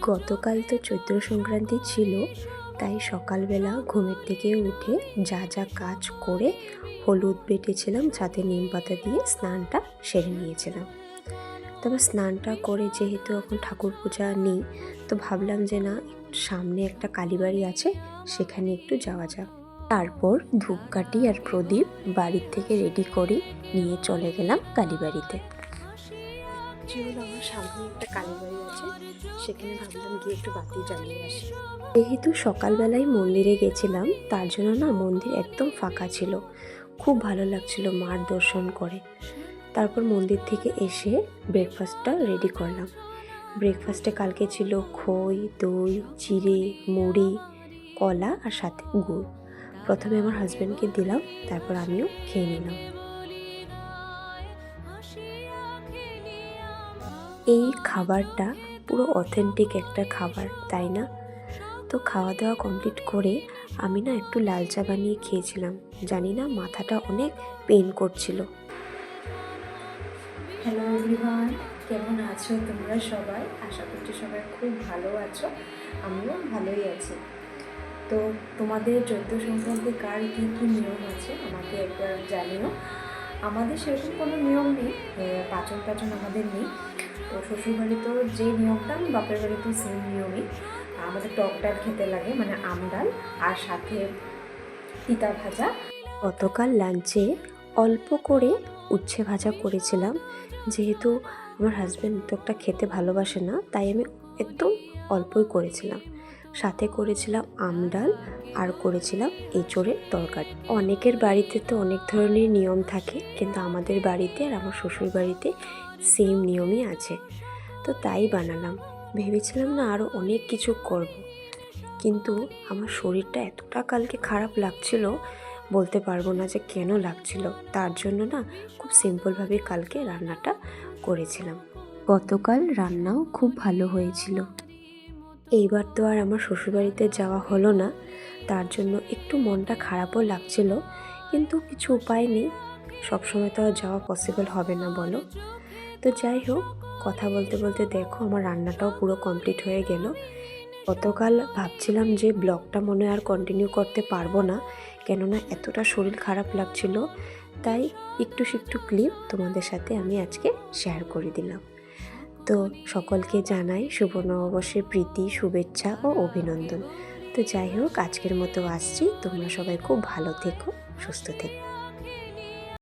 গতকাল তো চৈত্র সংক্রান্তি ছিল, তাই সকালবেলা ঘুমের থেকে উঠে যা যা কাজ করে হলুদ বেটেছিলাম, সাথে নিম পাতা দিয়ে স্নানটা সেরে নিয়েছিলাম। তবে স্নানটা করে যেহেতু এখন ঠাকুর পূজা নেই, তো ভাবলাম যে না, সামনে একটা কালীবাড়ি আছে, সেখানে একটু যাওয়া যাক। তারপর ধূপকাঠি আর প্রদীপ বাড়ির থেকে রেডি করে নিয়ে চলে গেলাম কালীবাড়িতে। আমার সামনে একটা কালীবাড়ি আছে, সেখানে ভাবলাম গিয়ে একটু বাতি জ্বালিয়ে আসি। যেহেতু সকালবেলায় মন্দিরে গেছিলাম, তার জন্য না মন্দির একদম ফাঁকা ছিল, খুব ভালো লাগছিল মার দর্শন করে। তারপর মন্দির থেকে এসে ব্রেকফাস্টটা রেডি করলাম। ব্রেকফাস্টে কালকে ছিল খই, দই, চিড়ে, মুড়ি, কলা আর সাথে গুড়। প্রথমে আমার হাজব্যান্ডকে দিলাম, তারপর আমিও খেয়ে নিলাম। এই খাবারটা পুরো অথেন্টিক একটা খাবার, তাই না? তো খাওয়া দাওয়া কমপ্লিট করে আমি না একটু লাল চা বানিয়ে খেয়েছিলাম। জানি না, মাথাটা অনেক পেন করছিল। হ্যালো এভরিওয়ান, কেমন আছো তোমরা সবাই? আশা করছি সবাই খুব ভালো আছো, আমিও ভালোই আছি। তো তোমাদের চৈত্র সংক্রান্তি কার কী কী নিয়ম আছে আমাকে একবার জানিও। আমাদের সেরকম কোনো নিয়ম নেই, পাচন আমাদের নেই। তো শ্বশুরবাড়িতেও যে নিয়মটা, আমি বাপের বাড়িতেও সেম নিয়মই। আমাদের টক ডাল খেতে লাগে, মানে আম ডাল, আর সাথে পিতা ভাজা। গতকাল লাঞ্চে অল্প করে উচ্ছে ভাজা করেছিলাম। যেহেতু আমার হাজব্যান্ড তো একটা খেতে ভালোবাসে না, তাই আমি একদম অল্পই করেছিলাম। সাথে করেছিলাম আম ডাল আর করেছিলাম এঁচোড়ের তরকারি। অনেকের বাড়িতে তো অনেক ধরনের নিয়ম থাকে, কিন্তু আমাদের বাড়িতে আর আমার শ্বশুর বাড়িতে সেম নিয়মই আছে। তো তাই বানালাম। ভেবেছিলাম না আরও অনেক কিছু করব, কিন্তু আমার শরীরটা এতটা কালকে খারাপ লাগছিল, বলতে পারবো না যে কেন লাগছিল। তার জন্য না খুব সিম্পলভাবে কালকে রান্নাটা করেছিলাম। গতকাল রান্নাও খুব ভালো হয়েছিল। এইবার তো আর আমার শ্বশুরবাড়িতে যাওয়া হলো না, তার জন্য একটু মনটা খারাপও লাগছিল, কিন্তু কিছু উপায় নেই। সবসময় তো আর যাওয়া পসিবল হবে না, বলো। তো যাই হোক, কথা বলতে বলতে দেখো আমার রান্নাটাও পুরো কমপ্লিট হয়ে গেল। গতকাল ভাবছিলাম যে ব্লগটা মনে আর কন্টিনিউ করতে পারবো না, কেননা এতটা শরীর খারাপ লাগছিল, তাই একটু ক্লিপ তোমাদের সাথে আমি আজকে শেয়ার করে দিলাম। তো সকলকে জানাই শুভ নববর্ষের প্রীতি, শুভেচ্ছা ও অভিনন্দন। তো যাই হোক, আজকের মতো আসছি। তোমরা সবাই খুব ভালো থেকো, সুস্থ থেকো।